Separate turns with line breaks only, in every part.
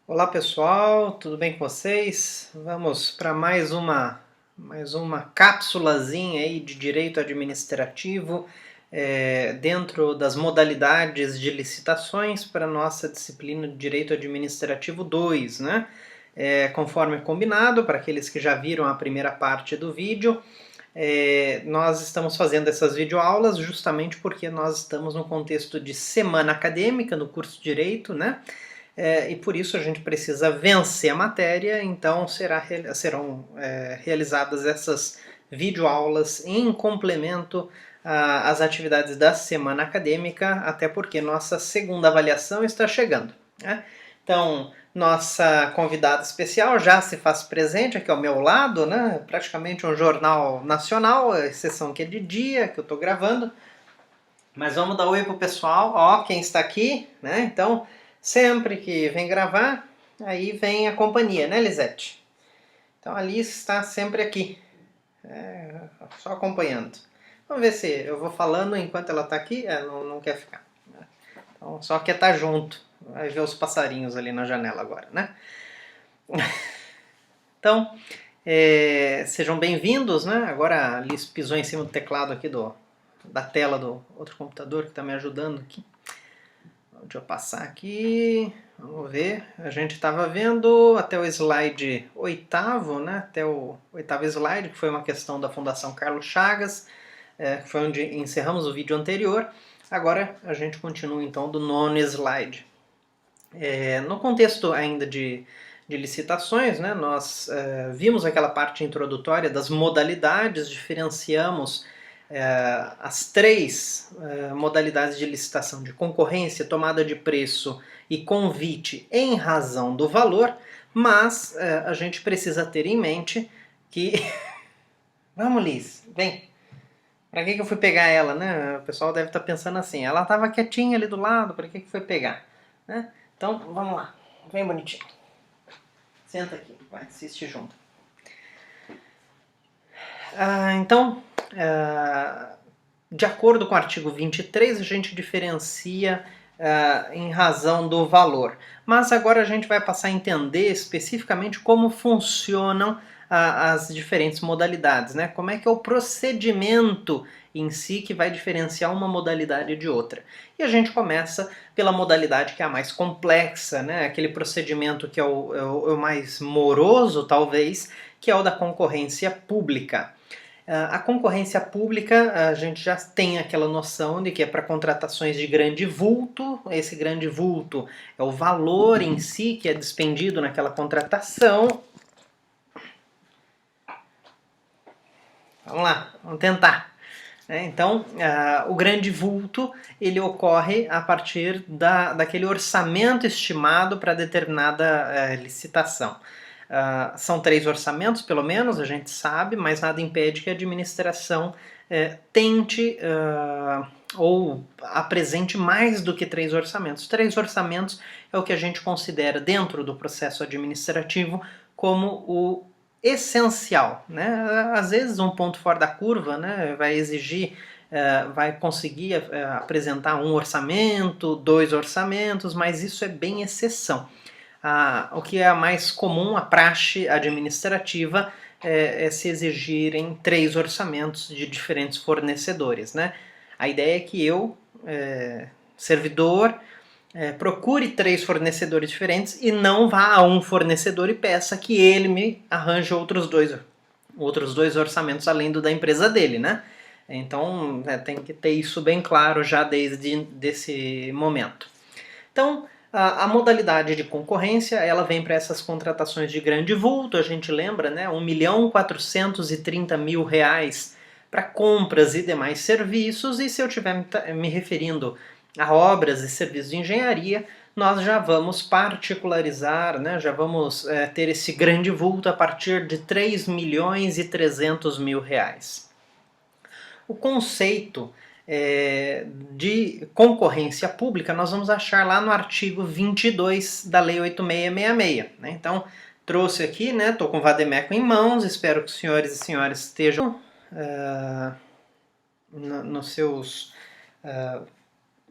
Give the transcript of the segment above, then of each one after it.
Olá pessoal, tudo bem com vocês? Vamos para mais uma cápsulazinha aí de direito administrativo dentro das modalidades de licitações para a nossa disciplina de Direito Administrativo 2, né? Conforme combinado, para aqueles que já viram a primeira parte do vídeo, nós estamos fazendo essas videoaulas justamente porque nós estamos no contexto de semana acadêmica no curso de Direito, né? E por isso a gente precisa vencer a matéria, então serão realizadas essas videoaulas em complemento às atividades da semana acadêmica, até porque nossa segunda avaliação está chegando, né? Então, nossa convidada especial já se faz presente aqui ao meu lado, né? Praticamente um jornal nacional, a exceção que é de dia, que eu estou gravando. Mas vamos dar oi pro pessoal, ó, quem está aqui, né? Então, sempre que vem gravar, aí vem a companhia, né, Lisete? Então, a Alice está sempre aqui, só acompanhando. Vamos ver se eu vou falando enquanto ela está aqui. Não quer ficar. Então, só quer estar junto. Vai ver os passarinhos ali na janela agora, né? Então, sejam bem-vindos, né? Agora a Alice pisou em cima do teclado aqui da tela do outro computador que está me ajudando aqui. Deixa eu passar aqui, vamos ver. A gente estava vendo até o slide oitavo, né? Até o oitavo slide, que foi uma questão da Fundação Carlos Chagas, que foi onde encerramos o vídeo anterior. Agora a gente continua então do nono slide. No contexto ainda de licitações, né, nós vimos aquela parte introdutória das modalidades, diferenciamos as três modalidades de licitação de concorrência, tomada de preço e convite em razão do valor, mas a gente precisa ter em mente que... Vamos, Liz, vem! Para que eu fui pegar ela, né? O pessoal deve estar pensando assim, ela estava quietinha ali do lado, para que foi pegar? Né? Então, vamos lá. Vem bonitinho. Senta aqui, vai, assiste junto. Então, de acordo com o artigo 23, a gente diferencia em razão do valor. Mas agora a gente vai passar a entender especificamente como funcionam as diferentes modalidades, né? Como é que é o procedimento em si que vai diferenciar uma modalidade de outra. E a gente começa pela modalidade que é a mais complexa, né? Aquele procedimento que é o mais moroso, talvez, que é o da concorrência pública. A concorrência pública, a gente já tem aquela noção de que é para contratações de grande vulto. Esse grande vulto é o valor em si que é despendido naquela contratação. Vamos lá, vamos tentar. Então, o grande vulto ele ocorre a partir daquele orçamento estimado para determinada licitação. São 3 orçamentos, pelo menos, a gente sabe, mas nada impede que a administração tente ou apresente mais do que 3 orçamentos. 3 orçamentos é o que a gente considera, dentro do processo administrativo, como o essencial, né? Às vezes um ponto fora da curva, né, vai exigir, vai conseguir apresentar um orçamento, 2 orçamentos, mas isso é bem exceção. O que é mais comum, a praxe administrativa, é se exigirem 3 orçamentos de diferentes fornecedores, né? A ideia é que eu, servidor, procure 3 fornecedores diferentes e não vá a um fornecedor e peça que ele me arranje outros dois orçamentos além do da empresa dele, né? Então tem que ter isso bem claro já desde esse momento. Então, a modalidade de concorrência, ela vem para essas contratações de grande vulto, a gente lembra, né? R$1.430.000 para compras e demais serviços, e se eu estiver me referindo a obras e serviços de engenharia, nós já vamos particularizar, né? Já vamos ter esse grande vulto a partir de R$3.300.000. O conceito de concorrência pública nós vamos achar lá no artigo 22 da Lei 8666. Né? Então, trouxe aqui, né? Estou com o vademécum em mãos, espero que os senhores e senhoras estejam nos seus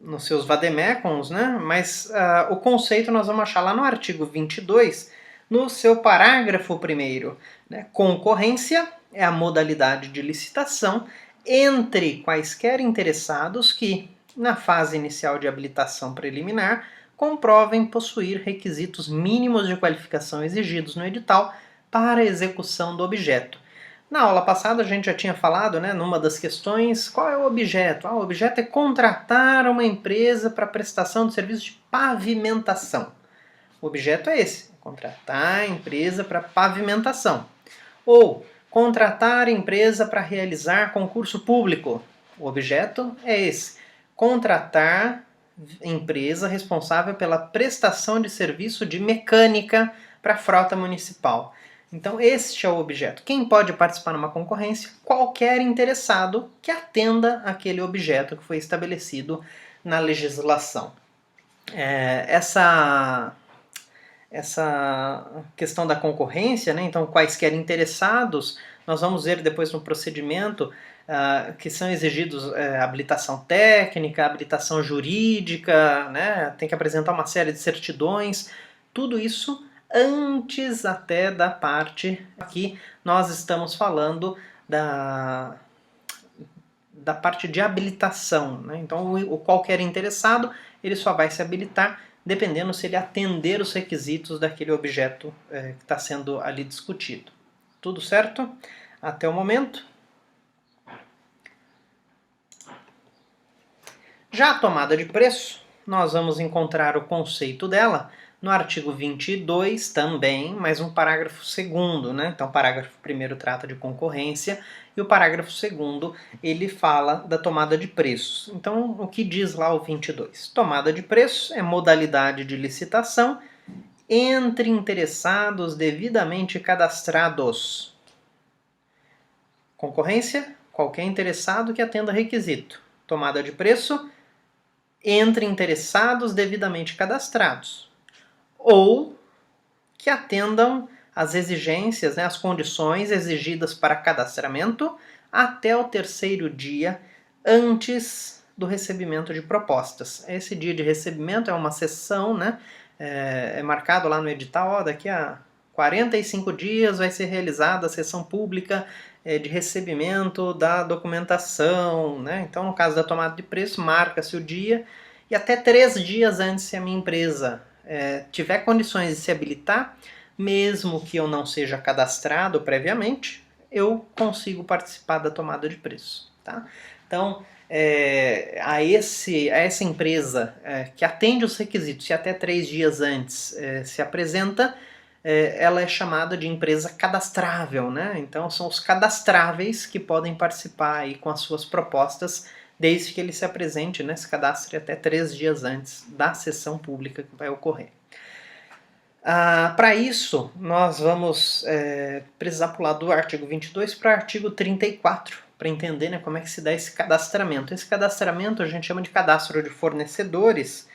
nos seus vademecums, né? Mas o conceito nós vamos achar lá no artigo 22, no seu parágrafo 1º. Né? Concorrência é a modalidade de licitação entre quaisquer interessados que, na fase inicial de habilitação preliminar, comprovem possuir requisitos mínimos de qualificação exigidos no edital para a execução do objeto. Na aula passada a gente já tinha falado, né, numa das questões, qual é o objeto? O objeto é contratar uma empresa para prestação de serviço de pavimentação. O objeto é esse, contratar a empresa para pavimentação. Ou contratar a empresa para realizar concurso público. O objeto é esse, contratar empresa responsável pela prestação de serviço de mecânica para a frota municipal. Então este é o objeto. Quem pode participar numa concorrência? Qualquer interessado que atenda aquele objeto que foi estabelecido na legislação. Essa questão da concorrência, né? Então quaisquer interessados, nós vamos ver depois no procedimento que são exigidos habilitação técnica, habilitação jurídica, né? Tem que apresentar uma série de certidões, tudo isso antes até da parte aqui nós estamos falando da parte de habilitação, né? Então o qualquer interessado ele só vai se habilitar dependendo se ele atender os requisitos daquele objeto que está sendo ali discutido. Tudo certo? Até o momento? Já a tomada de preço, nós vamos encontrar o conceito dela no artigo 22 também, mais um parágrafo 2º, né? Então o parágrafo 1º trata de concorrência e o parágrafo 2º ele fala da tomada de preços. Então o que diz lá o 22? Tomada de preços é modalidade de licitação entre interessados devidamente cadastrados. Concorrência, qualquer interessado que atenda requisito. Tomada de preço, entre interessados devidamente cadastrados. Ou que atendam às exigências, né, as condições exigidas para cadastramento até o 3º dia antes do recebimento de propostas. Esse dia de recebimento é uma sessão, né, é marcado lá no edital, daqui a 45 dias vai ser realizada a sessão pública de recebimento da documentação, né? Então, no caso da tomada de preço, marca-se o dia e até 3 dias antes, se a minha empresa tiver condições de se habilitar, mesmo que eu não seja cadastrado previamente, eu consigo participar da tomada de preço. Tá? Então, a essa empresa que atende os requisitos e até 3 dias antes se apresenta, ela é chamada de empresa cadastrável, né? Então são os cadastráveis que podem participar aí com as suas propostas, desde que ele se apresente, né, se cadastre até 3 dias antes da sessão pública que vai ocorrer. Para isso, nós vamos precisar pular do artigo 22 para o artigo 34, para entender, né, como é que se dá esse cadastramento. Esse cadastramento a gente chama de cadastro de fornecedores.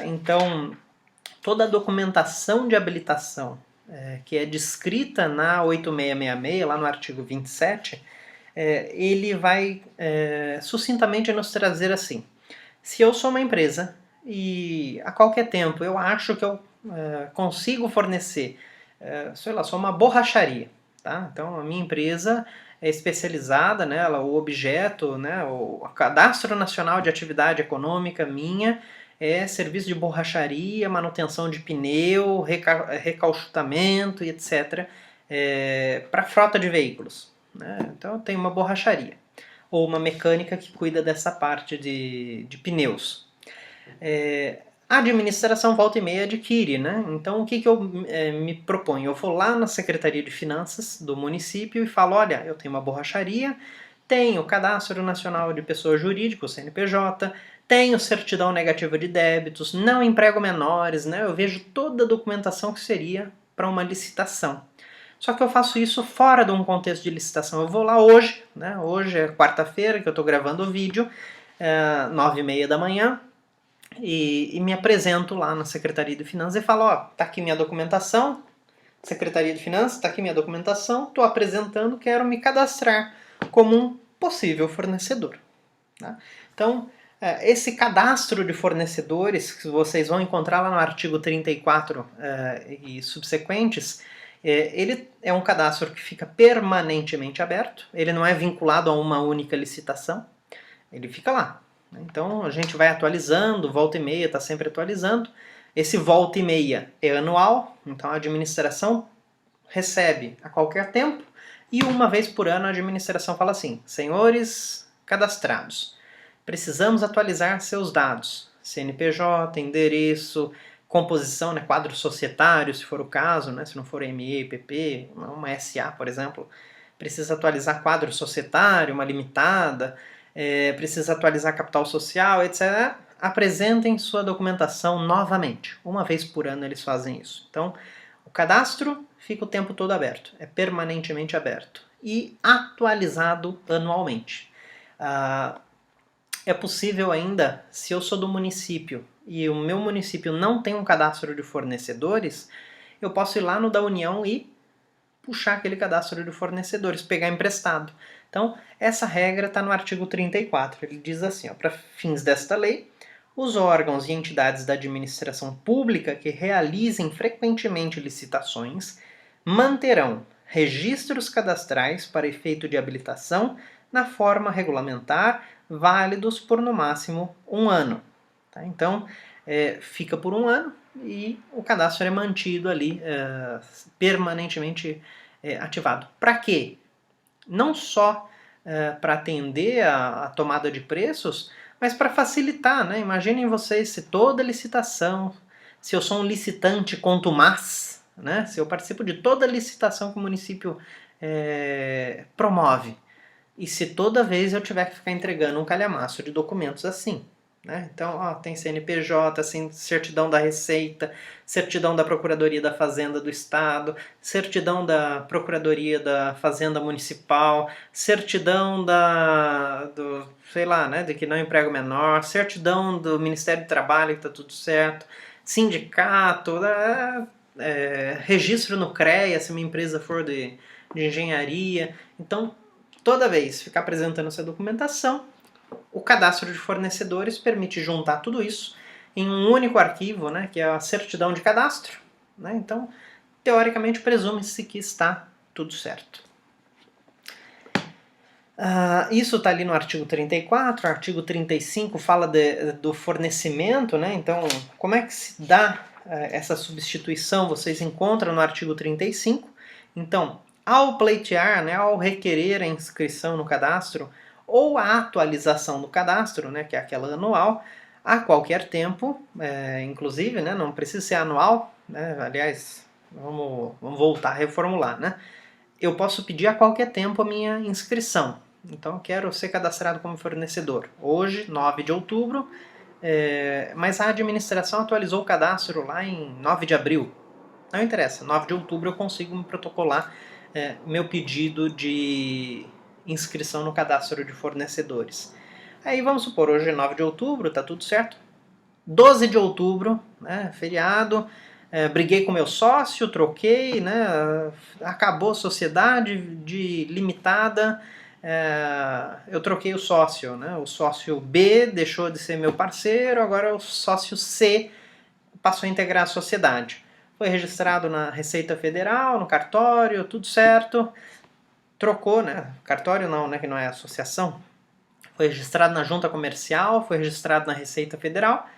Então, toda a documentação de habilitação que é descrita na 8666, lá no artigo 27, ele vai sucintamente nos trazer assim: se eu sou uma empresa e a qualquer tempo eu acho que eu consigo fornecer, sei lá, sou uma borracharia, tá? Então a minha empresa é especializada, né, o objeto, né, o Cadastro Nacional de Atividade Econômica minha é serviço de borracharia, manutenção de pneu, recauchutamento e etc. Para frota de veículos. Né? Então eu tenho uma borracharia. Ou uma mecânica que cuida dessa parte de pneus. A administração volta e meia adquire, né? Então o que eu me proponho? Eu vou lá na Secretaria de Finanças do município e falo: olha, eu tenho uma borracharia, tenho o Cadastro Nacional de Pessoa Jurídica, o CNPJ, tenho certidão negativa de débitos, não emprego menores, né? Eu vejo toda a documentação que seria para uma licitação. Só que eu faço isso fora de um contexto de licitação. Eu vou lá hoje, né? Hoje é quarta-feira que eu estou gravando o vídeo, 9h30 da manhã, e me apresento lá na Secretaria de Finanças e falo: ó, tá aqui minha documentação, Secretaria de Finanças, tá aqui minha documentação, estou apresentando, quero me cadastrar como um possível fornecedor. Tá? Então, Esse cadastro de fornecedores, que vocês vão encontrar lá no artigo 34 e subsequentes, ele é um cadastro que fica permanentemente aberto, ele não é vinculado a uma única licitação, ele fica lá. Então a gente vai atualizando, volta e meia está sempre atualizando. Esse volta e meia é anual, então a administração recebe a qualquer tempo, e uma vez por ano a administração fala assim: senhores cadastrados, precisamos atualizar seus dados, CNPJ, endereço, composição, né, quadro societário, se for o caso, né, se não for ME, PP, uma SA, por exemplo, precisa atualizar quadro societário, uma limitada, precisa atualizar capital social, etc. Apresentem sua documentação novamente. Uma vez por ano eles fazem isso. Então, o cadastro fica o tempo todo aberto, é permanentemente aberto e atualizado anualmente. É possível ainda, se eu sou do município e o meu município não tem um cadastro de fornecedores, eu posso ir lá no da União e puxar aquele cadastro de fornecedores, pegar emprestado. Então, essa regra está no artigo 34. Ele diz assim, para fins desta lei, os órgãos e entidades da administração pública que realizem frequentemente licitações manterão registros cadastrais para efeito de habilitação na forma regulamentar, válidos por no máximo 1 ano. Tá? Então, fica por 1 ano e o cadastro é mantido ali permanentemente ativado. Para quê? Não só para atender a tomada de preços, mas para facilitar, né? Imaginem vocês se toda licitação, se eu sou um licitante contumaz, né? Se eu participo de toda licitação que o município promove, e se toda vez eu tiver que ficar entregando um calhamaço de documentos assim, né? Então, tem CNPJ, assim, certidão da Receita, certidão da Procuradoria da Fazenda do Estado, certidão da Procuradoria da Fazenda Municipal, certidão sei lá, né, de que não emprego menor, certidão do Ministério do Trabalho que está tudo certo, sindicato, registro no CREA, se minha empresa for de engenharia. Então, toda vez ficar apresentando essa documentação, o cadastro de fornecedores permite juntar tudo isso em um único arquivo, né, que é a certidão de cadastro. Né? Então, teoricamente, presume-se que está tudo certo. Isso está ali no artigo 34, o artigo 35 fala do fornecimento, né? Então, como é que se dá essa substituição? Vocês encontram no artigo 35. Então, ao pleitear, né, ao requerer a inscrição no cadastro, ou a atualização do cadastro, né, que é aquela anual, a qualquer tempo, inclusive, né, não precisa ser anual, né, aliás, vamos voltar a reformular, né, eu posso pedir a qualquer tempo a minha inscrição. Então, eu quero ser cadastrado como fornecedor. Hoje, 9 de outubro, mas a administração atualizou o cadastro lá em 9 de abril. Não interessa, 9 de outubro eu consigo me protocolar meu pedido de inscrição no cadastro de fornecedores. Aí vamos supor, hoje é 9 de outubro, tá tudo certo. 12 de outubro, né, feriado, briguei com meu sócio, troquei, né, acabou a sociedade de limitada, eu troquei o sócio, né, o sócio B deixou de ser meu parceiro, agora o sócio C passou a integrar a sociedade. Foi registrado na Receita Federal, no cartório, tudo certo. Trocou, né? Cartório não, né? Que não é associação. Foi registrado na Junta Comercial, foi registrado na Receita Federal.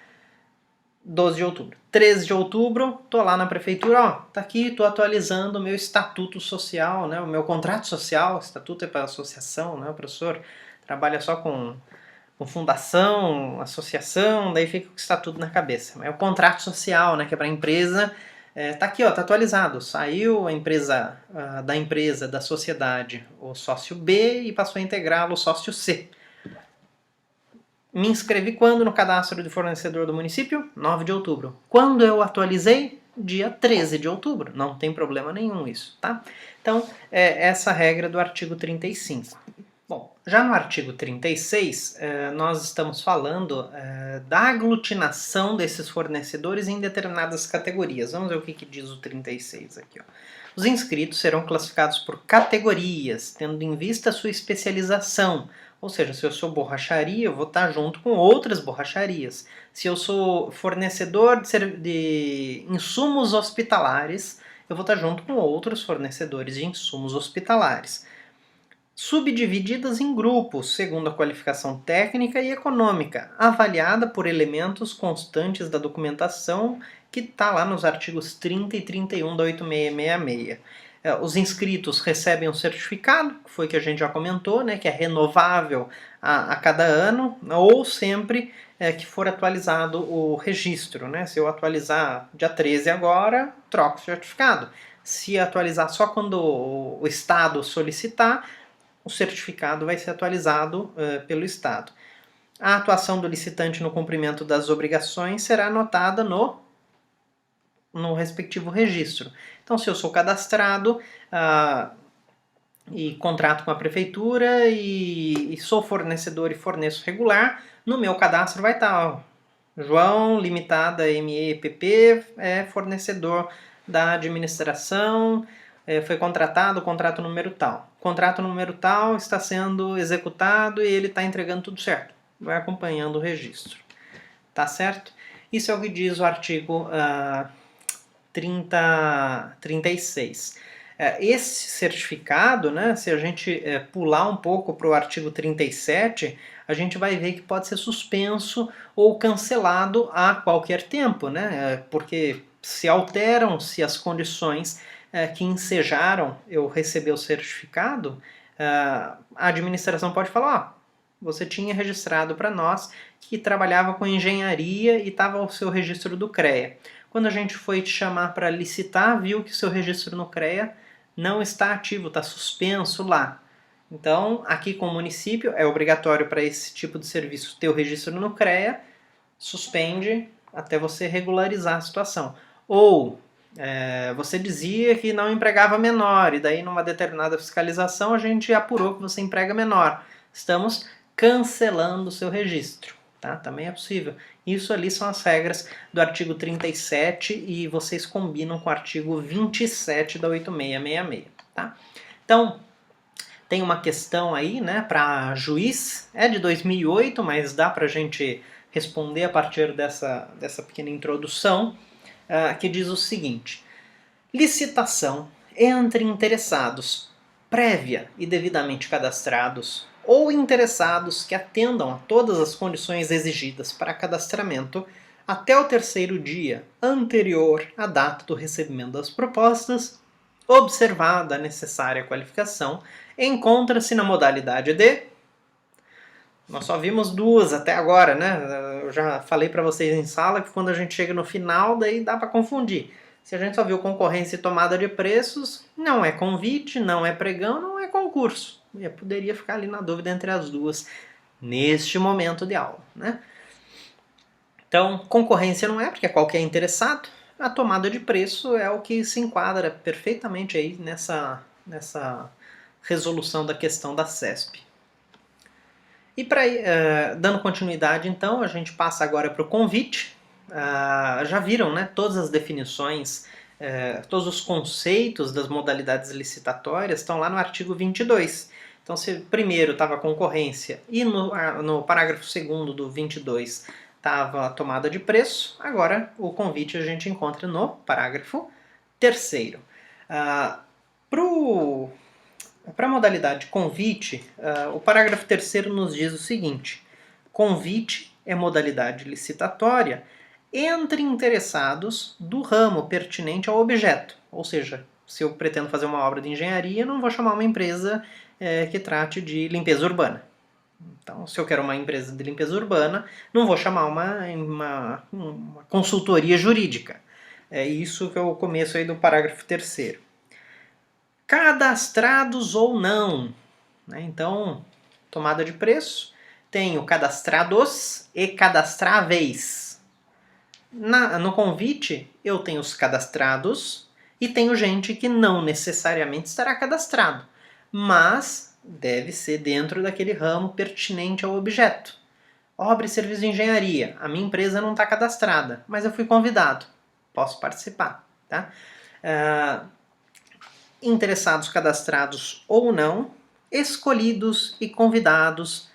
12 de outubro. 13 de outubro, tô lá na prefeitura, tá aqui, tô atualizando o meu estatuto social, né? O meu contrato social. Estatuto é para associação, né? O professor trabalha só com fundação, associação, daí fica com o estatuto na cabeça. É o contrato social, né? Que é para a empresa. Tá aqui, ó, tá atualizado. Saiu a empresa da sociedade, o sócio B, e passou a integrá-lo o sócio C. Me inscrevi quando no cadastro de fornecedor do município? 9 de outubro. Quando eu atualizei? Dia 13 de outubro. Não tem problema nenhum isso, tá? Então, essa regra do artigo 35. Bom, já no artigo 36, nós estamos falando da aglutinação desses fornecedores em determinadas categorias. Vamos ver o que diz o 36 aqui. Ó. Os inscritos serão classificados por categorias, tendo em vista a sua especialização, Ou seja, se eu sou borracharia, eu vou estar junto com outras borracharias. Se eu sou fornecedor de insumos hospitalares, eu vou estar junto com outros fornecedores de insumos hospitalares. Subdivididas em grupos, segundo a qualificação técnica e econômica, avaliada por elementos constantes da documentação, que está lá nos artigos 30 e 31 da 8666. Os inscritos recebem um certificado, que foi que a gente já comentou, né, que é renovável a cada ano, ou sempre que for atualizado o registro. Né? Se eu atualizar dia 13 agora, troco o certificado. Se atualizar só quando o Estado solicitar, o certificado vai ser atualizado pelo Estado. A atuação do licitante no cumprimento das obrigações será anotada no respectivo registro. Então, se eu sou cadastrado e contrato com a prefeitura e sou fornecedor e forneço regular, no meu cadastro vai estar João Limitada MEPP, fornecedor da administração, foi contratado, contrato número tal. Contrato número tal está sendo executado e ele está entregando tudo certo. Vai acompanhando o registro. Tá certo? Isso é o que diz o artigo 36. Esse certificado, né, se a gente pular um pouco para o artigo 37, a gente vai ver que pode ser suspenso ou cancelado a qualquer tempo, né, porque se alteram-se as condições que ensejaram eu receber o certificado, a administração pode falar, você tinha registrado para nós que trabalhava com engenharia e estava o seu registro do CREA. Quando a gente foi te chamar para licitar, viu que o seu registro no CREA não está ativo, está suspenso lá. Então, aqui com o município, é obrigatório para esse tipo de serviço ter o registro no CREA, suspende até você regularizar a situação. Ou você dizia que não empregava menor, e daí numa determinada fiscalização a gente apurou que você emprega menor. Estamos cancelando o seu registro. Tá? Também é possível. Isso ali são as regras do artigo 37 e vocês combinam com o artigo 27 da 8666. Tá? Então, tem uma questão aí, né, para juiz, é de 2008, mas dá para a gente responder a partir dessa pequena introdução, que diz o seguinte: licitação entre interessados prévia e devidamente cadastrados ou interessados que atendam a todas as condições exigidas para cadastramento até o terceiro dia anterior à data do recebimento das propostas, observada a necessária qualificação, encontra-se na modalidade de... Nós só vimos duas até agora, né? Eu já falei para vocês em sala que quando a gente chega no final, daí dá para confundir. Se a gente só viu concorrência e tomada de preços, não é convite, não é pregão, não é concurso. Eu poderia ficar ali na dúvida entre as duas neste momento de aula, né? Então, concorrência não é, porque é qualquer interessado. A tomada de preço é o que se enquadra perfeitamente aí nessa resolução da questão da CESP. E dando continuidade, então, a gente passa agora para o convite. Já viram, né, todas as definições, todos os conceitos das modalidades licitatórias estão lá no artigo 22. Então, se primeiro estava a concorrência e no parágrafo 2º do 22 estava a tomada de preço, agora o convite a gente encontra no parágrafo 3º. Para a modalidade convite, o parágrafo 3º nos diz o seguinte: convite é modalidade licitatória entre interessados do ramo pertinente ao objeto. Ou seja, se eu pretendo fazer uma obra de engenharia, não vou chamar uma empresa que trate de limpeza urbana. Então, se eu quero uma empresa de limpeza urbana, não vou chamar uma consultoria jurídica. É isso que é o começo aí do parágrafo 3º. Cadastrados ou não. Né? Então, tomada de preço, tenho cadastrados e cadastráveis. No convite, eu tenho os cadastrados e tenho gente que não necessariamente estará cadastrado, mas deve ser dentro daquele ramo pertinente ao objeto. Obra e serviço de engenharia. A minha empresa não está cadastrada, mas eu fui convidado. Posso participar. Tá? Interessados cadastrados ou não, escolhidos e convidados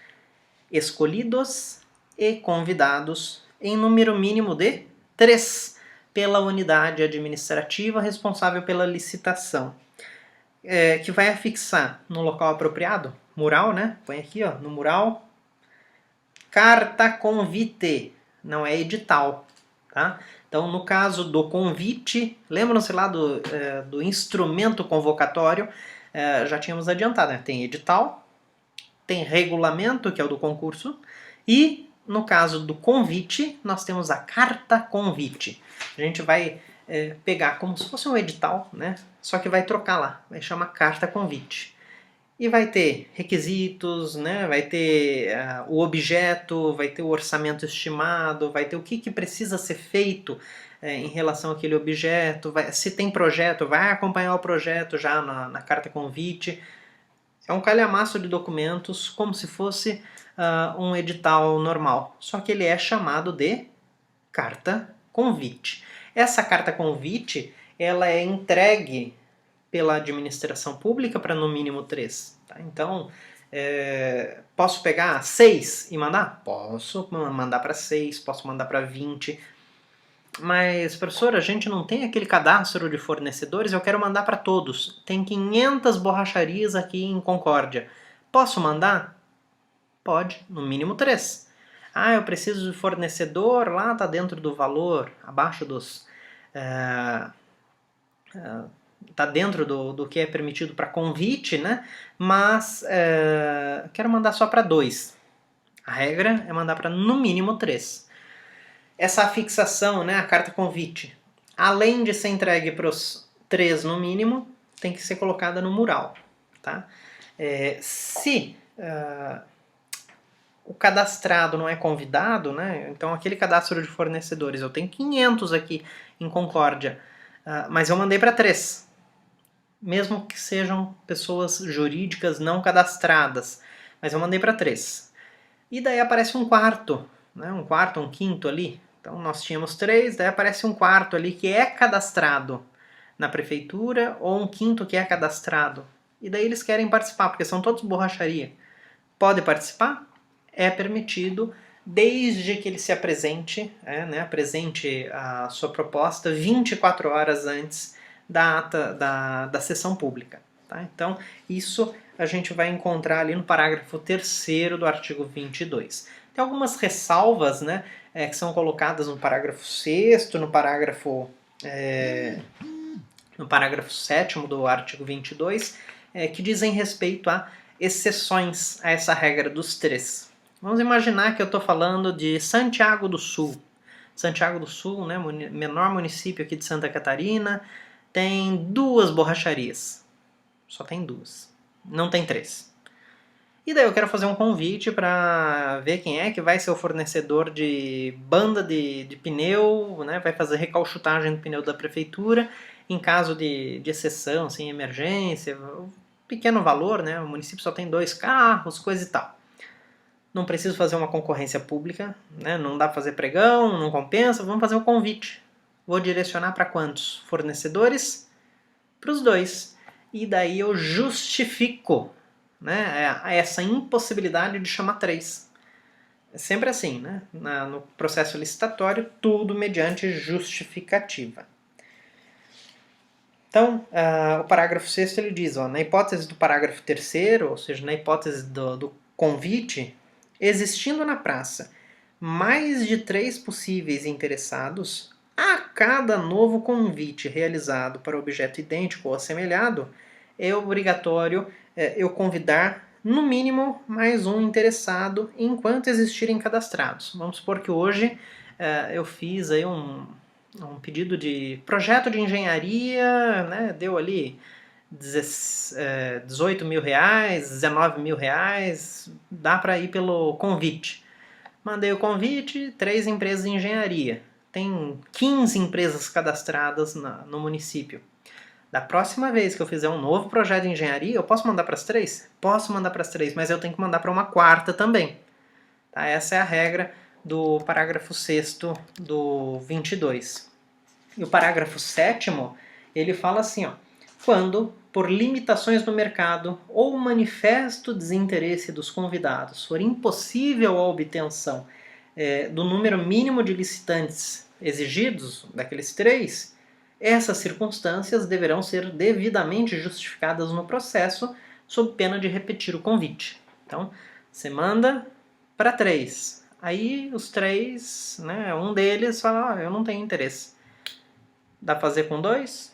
em número mínimo de 3 pela unidade administrativa responsável pela licitação, que vai afixar no local apropriado, mural, né? Põe aqui, ó, no mural, carta convite, não é edital, tá? Então, no caso do convite, lembram-se lá do instrumento convocatório, já tínhamos adiantado, né? Tem edital, tem regulamento, que é o do concurso, e no caso do convite, nós temos a carta convite. A gente vai pegar como se fosse um edital, né? Só que vai trocar lá, vai chamar carta convite. E vai ter requisitos, né? Vai ter o objeto, vai ter o orçamento estimado, vai ter o que precisa ser feito em relação àquele objeto. Se tem projeto, vai acompanhar o projeto já na carta convite. É um calhamaço de documentos como se fosse um edital normal, só que ele é chamado de carta convite. Essa carta convite ela é entregue pela administração pública para no mínimo 3. Tá? Então, posso pegar 6 e mandar? Posso mandar para 6, posso mandar para 20. Mas, professor, a gente não tem aquele cadastro de fornecedores, eu quero mandar para todos. Tem 500 borracharias aqui em Concórdia. Posso mandar? Pode, no mínimo 3. Ah, eu preciso de fornecedor, lá está dentro do valor, abaixo dos... Está dentro do que é permitido para convite, né? Mas quero mandar só para 2. A regra é mandar para no mínimo 3. Essa afixação, né, a carta convite, além de ser entregue para os 3 no mínimo, tem que ser colocada no mural. Tá? Se o cadastrado não é convidado, né, então aquele cadastro de fornecedores, eu tenho 500 aqui em Concórdia, mas eu mandei para 3. Mesmo que sejam pessoas jurídicas não cadastradas, mas eu mandei para 3. E daí aparece um quarto, né, um quinto ali. Então nós tínhamos 3, daí aparece um quarto ali que é cadastrado na prefeitura ou um quinto que é cadastrado. E daí eles querem participar, porque são todos borracharia. Pode participar? É permitido, desde que ele se apresente, apresente a sua proposta 24 horas antes da ata da sessão pública. Tá? Então, isso a gente vai encontrar ali no parágrafo 3º do artigo 22. Tem algumas ressalvas, né, que são colocadas no parágrafo 6º, no parágrafo 7º do artigo 22, que dizem respeito a exceções a essa regra dos 3. Vamos imaginar que eu estou falando de Santiago do Sul. Santiago do Sul, né, menor município aqui de Santa Catarina, tem 2 borracharias. Só tem 2. Não tem 3. E daí eu quero fazer um convite para ver quem é que vai ser o fornecedor de banda de pneu, né? Vai fazer recalchutagem do pneu da prefeitura em caso de exceção, sem emergência, pequeno valor, né? O município só tem 2 carros, coisa e tal. Não preciso fazer uma concorrência pública, né? Não dá para fazer pregão, não compensa, vamos fazer o convite. Vou direcionar para quantos? Fornecedores? Para os 2. E daí eu justifico, né, essa impossibilidade de chamar 3. É sempre assim, né? No processo licitatório, tudo mediante justificativa. Então, o parágrafo 6º ele diz, na hipótese do parágrafo 3º, ou seja, na hipótese do convite, existindo na praça mais de 3 possíveis interessados, a cada novo convite realizado para objeto idêntico ou assemelhado, é obrigatório eu convidar no mínimo mais um interessado enquanto existirem cadastrados. Vamos supor que hoje eu fiz aí um pedido de projeto de engenharia, né, deu ali 18 mil reais, 19 mil reais, dá para ir pelo convite. Mandei o convite, 3 empresas de engenharia. Tem 15 empresas cadastradas no município. Da próxima vez que eu fizer um novo projeto de engenharia, eu posso mandar para as 3? Posso mandar para as 3, mas eu tenho que mandar para uma quarta também. Tá? Essa é a regra do parágrafo 6º do 22. E o parágrafo 7º, ele fala assim, quando, por limitações no mercado ou manifesto desinteresse dos convidados, for impossível a obtenção do número mínimo de licitantes exigidos, daqueles 3, essas circunstâncias deverão ser devidamente justificadas no processo, sob pena de repetir o convite. Então, você manda para 3. Aí os 3, né, um deles fala, eu não tenho interesse. Dá pra fazer com 2?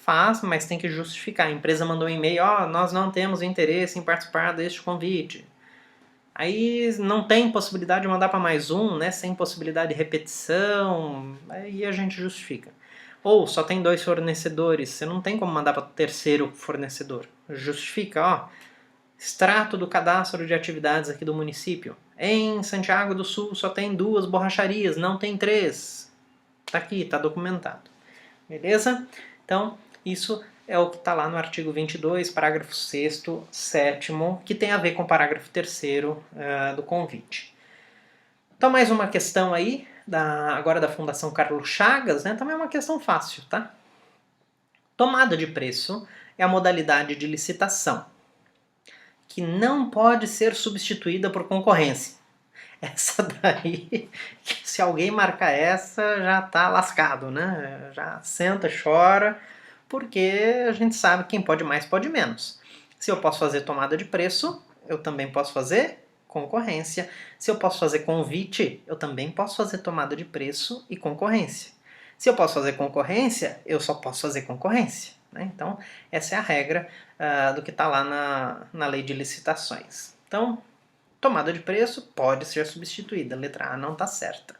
Faz, mas tem que justificar. A empresa mandou um e-mail, nós não temos interesse em participar deste convite. Aí não tem possibilidade de mandar para mais um, né, sem possibilidade de repetição, aí a gente justifica. Ou só tem 2 fornecedores, você não tem como mandar para o terceiro fornecedor. Justifica, extrato do cadastro de atividades aqui do município. Em Santiago do Sul só tem 2 borracharias, não tem 3. Tá aqui, tá documentado. Beleza? Então, isso é o que está lá no artigo 22, parágrafo 6º, 7º, que tem a ver com o parágrafo 3º do convite. Então, mais uma questão aí, agora da Fundação Carlos Chagas, né? Também é uma questão fácil, tá? Tomada de preço é a modalidade de licitação que não pode ser substituída por concorrência. Essa daí, se alguém marcar essa, já tá lascado, né? Já senta, chora, porque a gente sabe que quem pode mais pode menos. Se eu posso fazer tomada de preço, eu também posso fazer concorrência. Se eu posso fazer convite, eu também posso fazer tomada de preço e concorrência. Se eu posso fazer concorrência, eu só posso fazer concorrência. Né? Então, essa é a regra do que está lá na lei de licitações. Então, tomada de preço pode ser substituída. A letra A não está certa.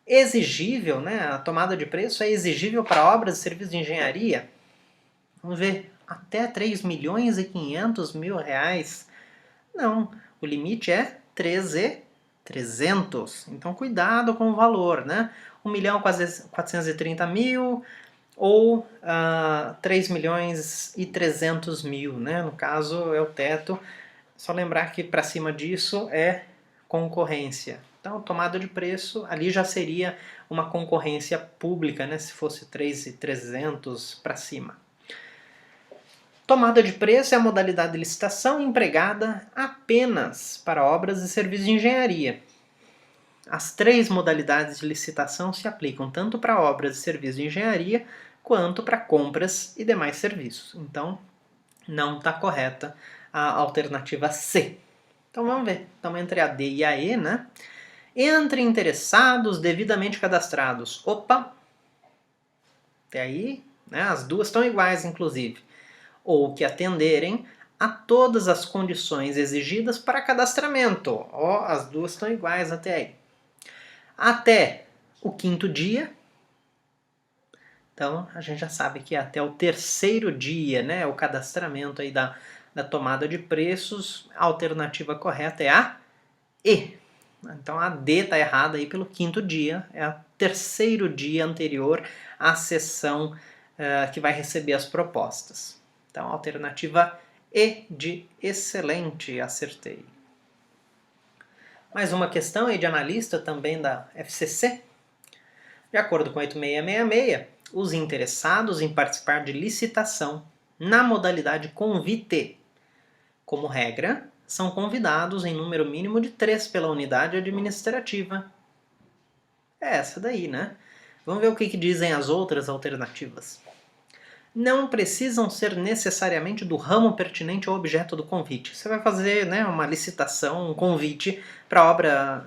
Exigível, né? A tomada de preço é exigível para obras e serviços de engenharia. Vamos ver, até 3 milhões e 500 mil reais. Não, o limite é 300. Então cuidado com o valor, né? 1.430.000 ou 3 milhões e 300 mil, né? No caso é o teto. Só lembrar que para cima disso é concorrência. Então, tomada de preço, ali já seria uma concorrência pública, né? Se fosse 3.300 para cima. Tomada de preço é a modalidade de licitação empregada apenas para obras e serviços de engenharia. As 3 modalidades de licitação se aplicam tanto para obras e serviços de engenharia quanto para compras e demais serviços. Então, não está correta a alternativa C. Então vamos ver. Então entre a D e a E, né? Entre interessados devidamente cadastrados. Opa! Até aí, né? As duas estão iguais, inclusive. Ou que atenderem a todas as condições exigidas para cadastramento. As duas estão iguais até aí. Até o 5º dia. Então a gente já sabe que é até o 3º dia, né? O cadastramento aí da tomada de preços, a alternativa correta é a E. Então a D está errada aí pelo 5º dia, é o 3º dia anterior à sessão que vai receber as propostas. Então a alternativa E de excelente, acertei. Mais uma questão aí de analista também da FCC. De acordo com 8666, os interessados em participar de licitação na modalidade convite, como regra, são convidados em número mínimo de 3 pela unidade administrativa. É essa daí, né? Vamos ver o que dizem as outras alternativas. Não precisam ser necessariamente do ramo pertinente ao objeto do convite. Você vai fazer, né, uma licitação, um convite para obra,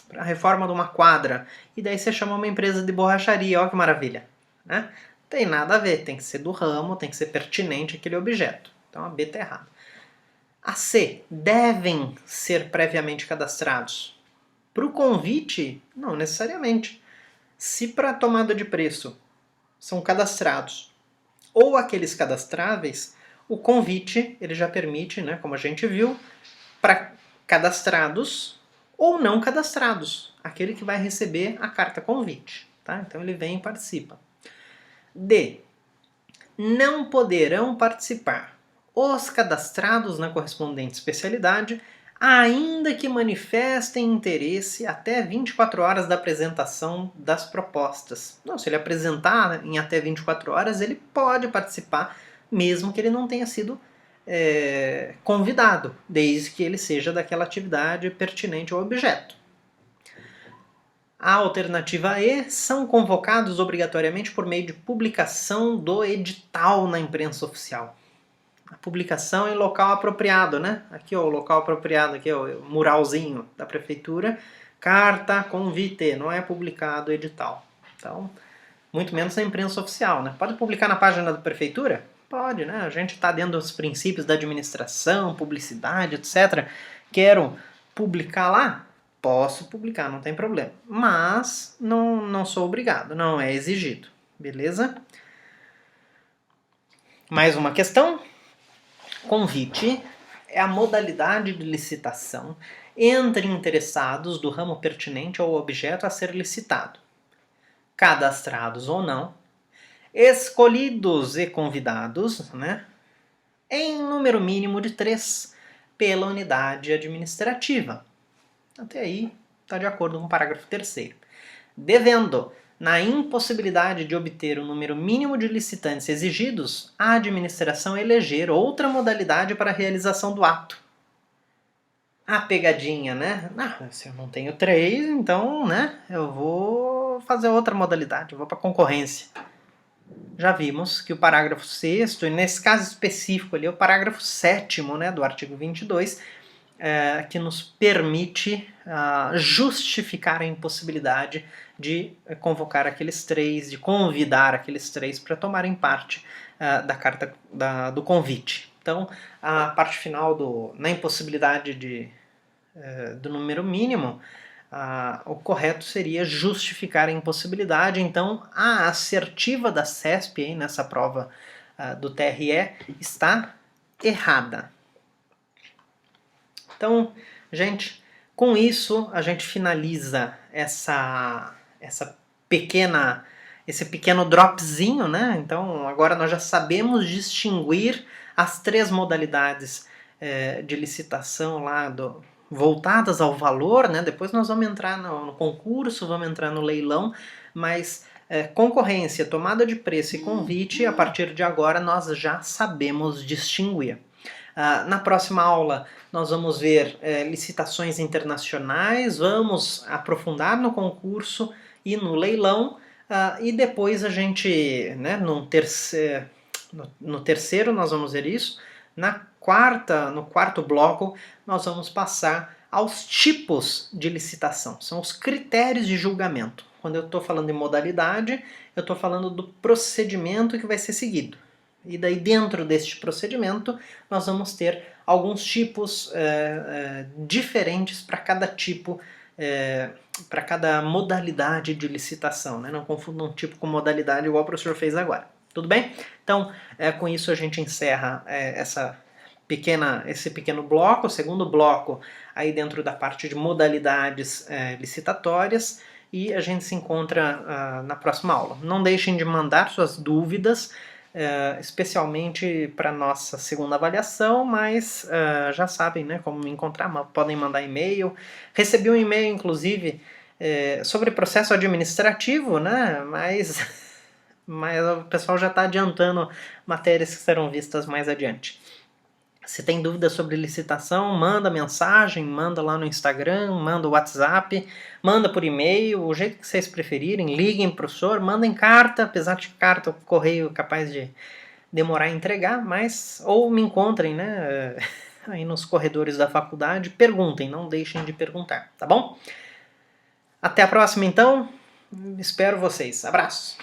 para a reforma de uma quadra, e daí você chama uma empresa de borracharia, olha que maravilha. Né? Tem nada a ver, tem que ser do ramo, tem que ser pertinente àquele objeto. Então a B está errada. A C, devem ser previamente cadastrados. Para o convite, não necessariamente. Se para a tomada de preço são cadastrados ou aqueles cadastráveis, o convite ele já permite, né, como a gente viu, para cadastrados ou não cadastrados, aquele que vai receber a carta convite. Tá? Então ele vem e participa. D, não poderão participar os cadastrados na correspondente especialidade ainda que manifestem interesse até 24 horas da apresentação das propostas. Não, se ele apresentar em até 24 horas, ele pode participar, mesmo que ele não tenha sido convidado, desde que ele seja daquela atividade pertinente ao objeto. A alternativa E, são convocados obrigatoriamente por meio de publicação do edital na imprensa oficial. A publicação em local apropriado, né? Aqui ó, o local apropriado, aqui ó, o muralzinho da prefeitura, carta, convite, não é publicado o edital. Então, muito menos na imprensa oficial, né? Pode publicar na página da prefeitura? Pode, né? A gente está dentro dos princípios da administração, publicidade, etc. Quero publicar lá? Posso publicar, não tem problema. Mas não sou obrigado, não é exigido. Beleza? Mais uma questão. Convite é a modalidade de licitação entre interessados do ramo pertinente ao objeto a ser licitado, cadastrados ou não, escolhidos e convidados, né, em número mínimo de 3 pela unidade administrativa. Até aí está de acordo com o parágrafo 3º. Devendo, na impossibilidade de obter o número mínimo de licitantes exigidos, a administração eleger outra modalidade para a realização do ato. A pegadinha, né? Se eu não tenho 3, então, né, eu vou fazer outra modalidade, eu vou para concorrência. Já vimos que o parágrafo 6º, e nesse caso específico ali, o parágrafo 7º, né, do artigo 22, que nos permite justificar a impossibilidade de convocar aqueles 3, de convidar aqueles 3 para tomarem parte da carta do convite. Então, a parte final na impossibilidade do número mínimo, o correto seria justificar a impossibilidade. Então, a assertiva da CESP aí, nessa prova do TRE está errada. Então, gente, com isso a gente finaliza esse pequeno dropzinho, né? Então, agora nós já sabemos distinguir as 3 modalidades de licitação lá voltadas ao valor, né? Depois nós vamos entrar no concurso, vamos entrar no leilão, mas concorrência, tomada de preço e convite, a partir de agora nós já sabemos distinguir. Na próxima aula nós vamos ver licitações internacionais, vamos aprofundar no concurso e no leilão, e depois a gente, né, no terceiro nós vamos ver isso. No quarto bloco nós vamos passar aos tipos de licitação, são os critérios de julgamento. Quando eu estou falando em modalidade, eu estou falando do procedimento que vai ser seguido. E daí dentro deste procedimento nós vamos ter alguns tipos diferentes para cada tipo, para cada modalidade de licitação, né? Não confunda um tipo com modalidade igual o professor fez agora. Tudo bem? Então, com isso a gente encerra esse pequeno bloco, o segundo bloco aí dentro da parte de modalidades licitatórias, e a gente se encontra na próxima aula. Não deixem de mandar suas dúvidas, especialmente para nossa segunda avaliação, mas já sabem, né, como me encontrar, podem mandar e-mail. Recebi um e-mail, inclusive, sobre processo administrativo, né, mas o pessoal já está adiantando matérias que serão vistas mais adiante. Se tem dúvida sobre licitação, manda mensagem, manda lá no Instagram, manda WhatsApp, manda por e-mail, o jeito que vocês preferirem, liguem pro professor, mandem carta, apesar de carta o correio é capaz de demorar a entregar, mas ou me encontrem, né, aí nos corredores da faculdade, perguntem, não deixem de perguntar, tá bom? Até a próxima então, espero vocês, abraço!